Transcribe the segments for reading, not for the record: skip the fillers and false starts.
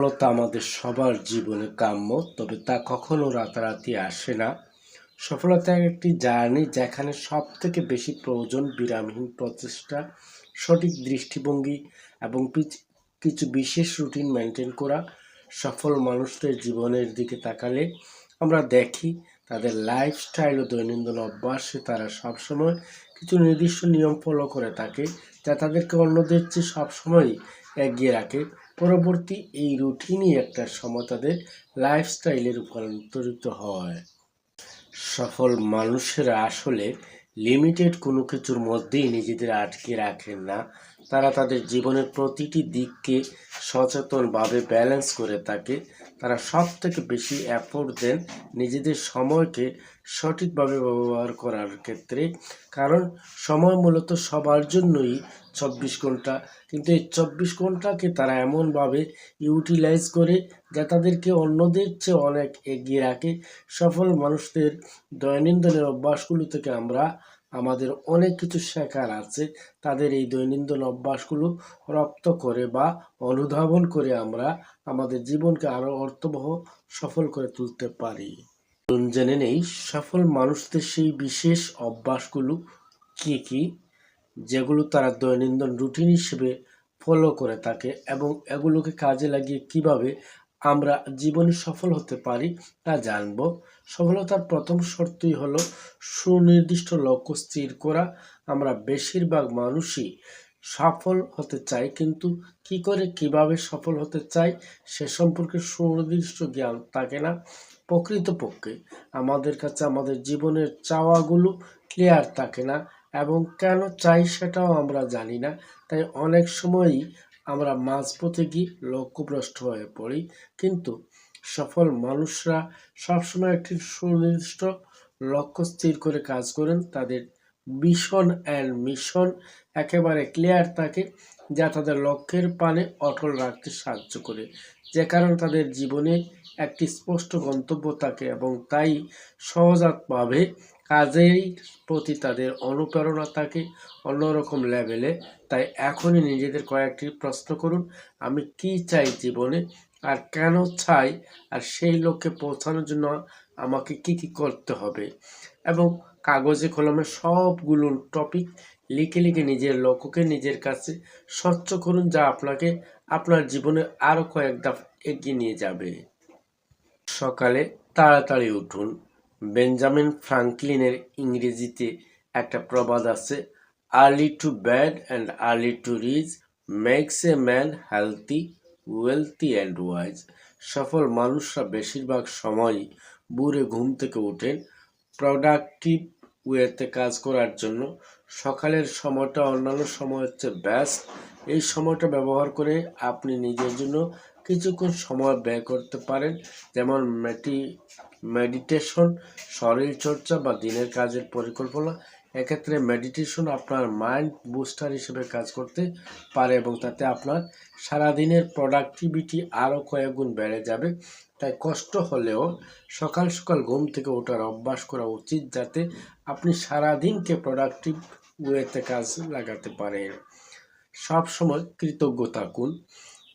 সফলতা আমাদের সবার জীবনে কাম্য, তবে তা কখনো রাতারাতি আসে না। সফলতা একটি জার্নি যেখানে সবথেকে বেশি প্রয়োজন বিরামহীন প্রচেষ্টা, সঠিক দৃষ্টিভঙ্গি এবং কিছু বিশেষ রুটিন মেনটেন করা। সফল মানুষদের জীবনের দিকে তাকালে আমরা দেখি তাদের লাইফস্টাইল ও দৈনন্দিন অভ্যাসে তারা সবসময় কিছু নির্দিষ্ট নিয়ম ফলো করে থাকে, যা তাদেরকে অন্যদের চেয়ে সবসময় এগিয়ে রাখে। পরবর্তী এই রুটিনই একটা সময় তাদের লাইফস্টাইলে রূপান্তরিত হয়। সফল মানুষেরা আসলে লিমিটেড কোনো কিছুর মধ্যেই নিজেদের আটকে রাখেন না। তারা তাদের জীবনের প্রতিটি দিককে সচেতনভাবে ব্যালেন্স করে থাকে। তারা সবথেকে বেশি এফোর্ট দেন নিজেদের সময়কে সঠিকভাবে ব্যবহার করার ক্ষেত্রে, কারণ সময় মূলত সবার জন্যই 24 ঘন্টা, কিন্তু এই 24 ঘন্টাকে তারা এমনভাবে ইউটিলাইজ করে যা তাদেরকে অন্যদের চেয়ে অনেক এগিয়ে রাখে। সফল মানুষদের দৈনন্দিন অভ্যাসগুলো থেকে আমরা আমাদের অনেক কিছু শেখার আছে। তাদের এই দৈনন্দিন অভ্যাসগুলো রপ্ত করে বা অনুধাবন করে আমরা আমাদের জীবনকে আরও অর্থবহ সফল করে তুলতে পারি। জেনে নেই সফল মানুষদের সেই বিশেষ অভ্যাসগুলো কি কি, যেগুলো তারা দৈনন্দিন রুটিন হিসেবে ফলো করে থাকে এবং এগুলোকে কাজে লাগিয়ে কিভাবে আমরা জীবনে সফল হতে পারি তা জানব। সফলতার প্রথম শর্তই হলো সুনির্দিষ্ট লক্ষ্য স্থির করা। আমরা বেশিরভাগ মানুষই সফল হতে চাই, কিন্তু কি করে কিভাবে সফল হতে চাই সে সম্পর্কে সুনির্দিষ্ট জ্ঞান থাকে না। প্রকৃতপক্ষে আমাদের কাছে আমাদের জীবনের চাওয়াগুলো ক্লিয়ার থাকে না এবং কেন চাই সেটাও আমরা জানি না। তাই অনেক সময়ই আমরা মাঝপথে গিয়ে লক্ষ্যভ্রষ্ট হয়ে পড়ি। কিন্তু সফল মানুষরা সবসময় একটি সুনির্দিষ্ট লক্ষ্য স্থির করে কাজ করেন। তাদের ভিশন অ্যান্ড মিশন একেবারে ক্লিয়ার থাকে, যা তাদের লক্ষ্যের পানে অটল রাখতে সাহায্য করে, যে কারণে তাদের জীবনে একটি স্পষ্ট গন্তব্য থাকে এবং তাই সহজাতভাবে কাজের প্রতি তাদের অনুপ্রেরণা থাকে অন্যরকম লেভেলে। তাই এখনই নিজেদের কয়েকটি প্রশ্ন করুন, আমি কি চাই জীবনে, আর কেন চাই, আর সেই লক্ষ্যে পৌঁছানোর জন্য আমাকে কি কি করতে হবে, এবং কাগজে কলমে সবগুলো টপিক লিখে লিখে নিজের লক্ষ্যকে নিজের কাছে স্বচ্ছ করুন, যা আপনাকে আপনার জীবনে আরও কয়েক ধাপ এগিয়ে নিয়ে যাবে। সকালে তাড়াতাড়ি উঠুন। বেঞ্জামিন ফ্রাঙ্কলিনের ইংরেজিতে একটা প্রবাদ আছে, early to bed and early to rise makes a man healthy, wealthy and wise. সফল মানুষরা বেশিরভাগ সময়ই ভোরে ঘুম থেকে ওঠেন প্রোডাক্টিভ ওয়েতে কাজ করার জন্য। সকালের সময়টা অন্যান্য সময় হচ্ছে বেস্ট। এই সময়টা ব্যবহার করে আপনি নিজের জন্য কিছুক্ষণ সময় ব্যয় করতে পারেন, যেমন মেডিটেশন, শরীরচর্চা বা দিনের কাজের পরিকল্পনা। এক্ষেত্রে মেডিটেশন আপনার মাইন্ড বুস্টার হিসেবে কাজ করতে পারে এবং তাতে আপনার সারাদিনের প্রোডাক্টিভিটি আরও কয়েক গুণ বেড়ে যাবে। তাই কষ্ট হলেও সকাল সকাল ঘুম থেকে ওঠার অভ্যাস করা উচিত, যাতে আপনি সারাদিনকে প্রোডাক্টিভ ওয়েতে কাজ লাগাতে পারেন। সবসময় কৃতজ্ঞ থাকুন।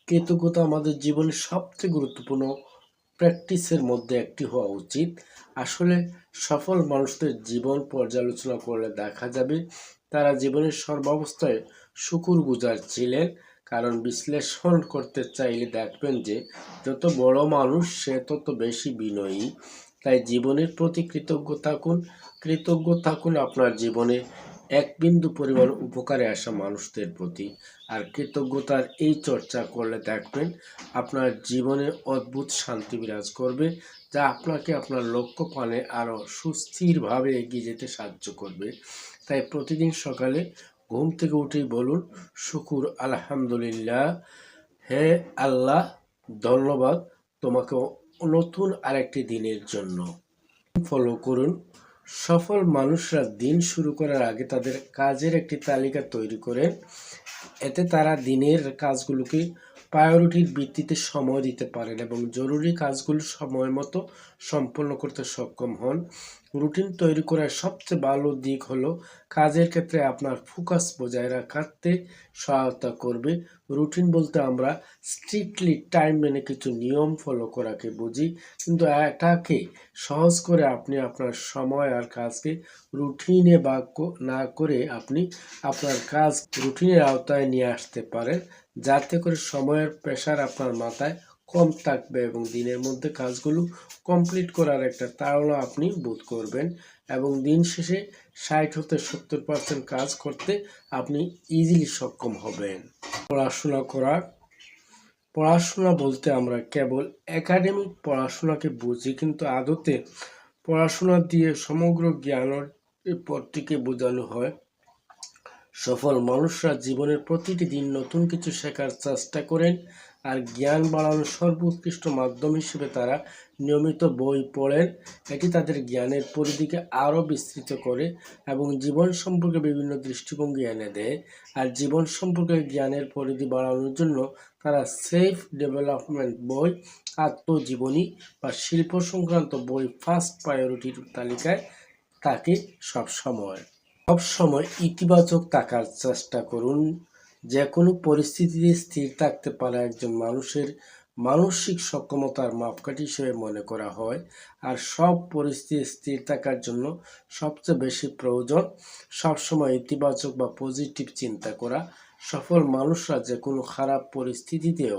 কৃতজ্ঞতা আমাদের জীবনের সবচেয়ে গুরুত্বপূর্ণ প্র্যাকটিসের মধ্যে একটি হওয়া উচিত। আসলে সফল মানুষদের জীবন পর্যালোচনা করলে দেখা যাবে তারা জীবনের সর্বাবস্থায় শুকরগুজার ছিলেন, কারণ বিশ্লেষণ করতে চাইলে দেখবেন যে যত বড় মানুষ সে তত বেশি বিনয়ী। তাই জীবনের প্রতি কৃতজ্ঞ থাকুন আপনার জীবনে এক বিন্দু পরিমাণ উপকারে আসা মানুষদের প্রতি। আর কৃতজ্ঞতার এই চর্চা করলে দেখবেন আপনার জীবনে অদ্ভুত শান্তি বিরাজ করবে, যা আপনাকে আপনার লক্ষ্য পানে আরও সুস্থিরভাবে এগিয়ে যেতে সাহায্য করবে। তাই প্রতিদিন সকালে ঘুম থেকে উঠেই বলুন, শুকুর আলহামদুলিল্লাহ, হে আল্লাহ ধন্যবাদ তোমাকে নতুন আরেকটি দিনের জন্য। ফলো করুন। সফল মানুষরা দিন শুরু করার আগে তাদের কাজের একটি তালিকা তৈরি করেন। এতে তারা দিনের কাজগুলোকে প্রায়োরিটির ভিত্তিতে সময় দিতে পারেন এবং জরুরি কাজগুলো সময় মতো সম্পন্ন করতে সক্ষম হন। রুটিন তৈরি করার সবচেয়ে ভালো দিক হলো কাজের ক্ষেত্রে আপনার ফোকাস বজায় রাখতে সহায়তা করবে। রুটিন বলতে আমরা স্ট্রিক্টলি টাইম মেনে কিছু নিয়ম ফলো করাকে বুঝি, কিন্তু এটাকে সহজ করে আপনি আপনার সময় আর কাজকে রুটিনে না করে আপনি আপনার কাজ রুটিনের আওতায় নিয়ে আসতে পারেন, যাতে করে সময়ের প্রেশার আপনার মাথায় কম থাকবে এবং দিনের মধ্যে কাজগুলো কমপ্লিট করার একটা তাড়না আপনি বোধ করবেন এবং দিন শেষে 60 হতে 70% কাজ করতে আপনি ইজিলি সক্ষম হবেন। পড়াশোনা বলতে আমরা কেবল একাডেমিক পড়াশোনাকে বুঝি, কিন্তু আদতে পড়াশোনা দিয়ে সমগ্র জ্ঞানের পথটিকে বোঝানো হয়। সফল মানুষরা জীবনের প্রতিটি দিন নতুন কিছু শেখার চেষ্টা করেন, আর জ্ঞান বাড়ানোর সর্বোৎকৃষ্ট মাধ্যম হিসেবে তারা নিয়মিত বই পড়েন। এটি তাদের জ্ঞানের পরিধিকে আরও বিস্তৃত করে এবং জীবন সম্পর্কে বিভিন্ন দৃষ্টিভঙ্গি এনে দেয়। আর জীবন সম্পর্কে জ্ঞানের পরিধি বাড়ানোর জন্য তারা সেলফ ডেভেলপমেন্ট বই, আত্মজীবনী বা শিল্প সংক্রান্ত বই ফার্স্ট প্রায়োরিটির তালিকায় থাকে। সবসময় ইতিবাচক থাকার চেষ্টা করুন। যে কোনো পরিস্থিতিতে স্থির থাকতে পারা একজন মানুষের মানসিক সক্ষমতার মাপকাঠি হিসেবে মনে করা হয়, আর সব পরিস্থিতি স্থির থাকার জন্য সবচেয়ে বেশি প্রয়োজন সবসময় ইতিবাচক বা পজিটিভ চিন্তা করা। সফল মানুষরা যে কোনো খারাপ পরিস্থিতিতেও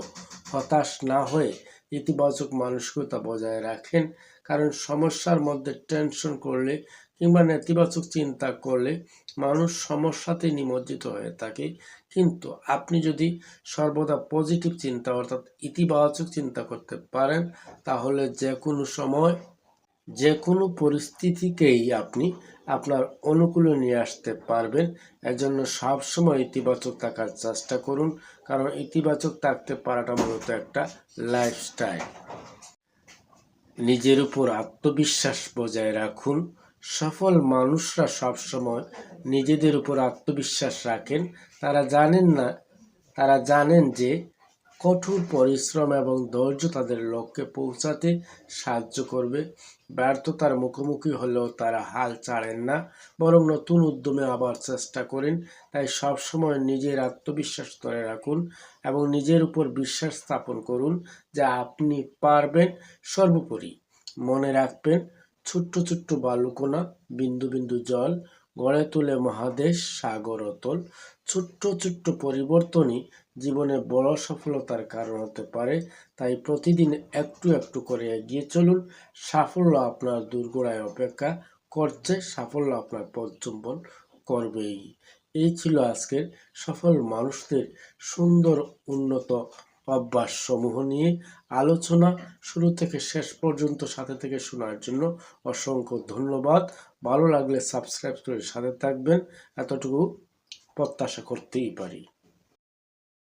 হতাশ না হয়ে ইতিবাচক মানসিকতা বজায় রাখেন, কারণ সমস্যার মধ্যে টেনশন করলে কিংবা নেতিবাচক চিন্তা করলে মানুষ সমস্যাতে নিমজ্জিত হয়ে থাকে। কিন্তু আপনি যদি সর্বদা পজিটিভ চিন্তা অর্থাৎ ইতিবাচক চিন্তা করতে পারেন, তাহলে যে কোনো সময় যে কোনো পরিস্থিতিকেই আপনি আপনার অনুকূলে নিয়ে আসতে পারবেন। এজন্য সবসময় ইতিবাচক থাকার চেষ্টা করুন, কারণ ইতিবাচক থাকতে পারাটা মূলত একটা লাইফস্টাইল। নিজের উপর আত্মবিশ্বাস বজায় রাখুন। সফল মানুষরা সবসময় নিজেদের উপর আত্মবিশ্বাস রাখেন। তারা জানেন যে কঠোর পরিশ্রম এবং ধৈর্য তাদের লক্ষ্যে পৌঁছাতে সাহায্য করবে। ব্যর্থতার মুখোমুখি হলেও তারা হাল ছাড়েন না, বরং নতুন উদ্যমে আবার চেষ্টা করেন। তাই সবসময় নিজের আত্মবিশ্বাস ধরে রাখুন এবং নিজের উপর বিশ্বাস স্থাপন করুন যে আপনি পারবেন। সর্বোপরি মনে রাখবেন, ছোট্ট ছোট্ট বালুকণা বিন্দু বিন্দু জল গড়ে তোলে মহাদেশ সাগর অতল। ছোট্ট ছোট্ট পরিবর্তনই জীবনে বড় সফলতার কারণ হতে পারে। তাই প্রতিদিন একটু একটু করে এগিয়ে চলুন। সাফল্য আপনার দোরগোড়ায় অপেক্ষা করছে, সাফল্য আপনার পথ চুম্বন করবেই। এই ছিল আজকের সফল মানুষদের সুন্দর উন্নত অভ্যাস সমূহ নিয়ে আলোচনা। শুরু থেকে শেষ পর্যন্ত সাথে থেকে শোনার জন্য অসংখ্য ধন্যবাদ। ভালো লাগলে সাবস্ক্রাইব করে সাথে থাকবেন, এতটুকু প্রত্যাশা করতেই পারি।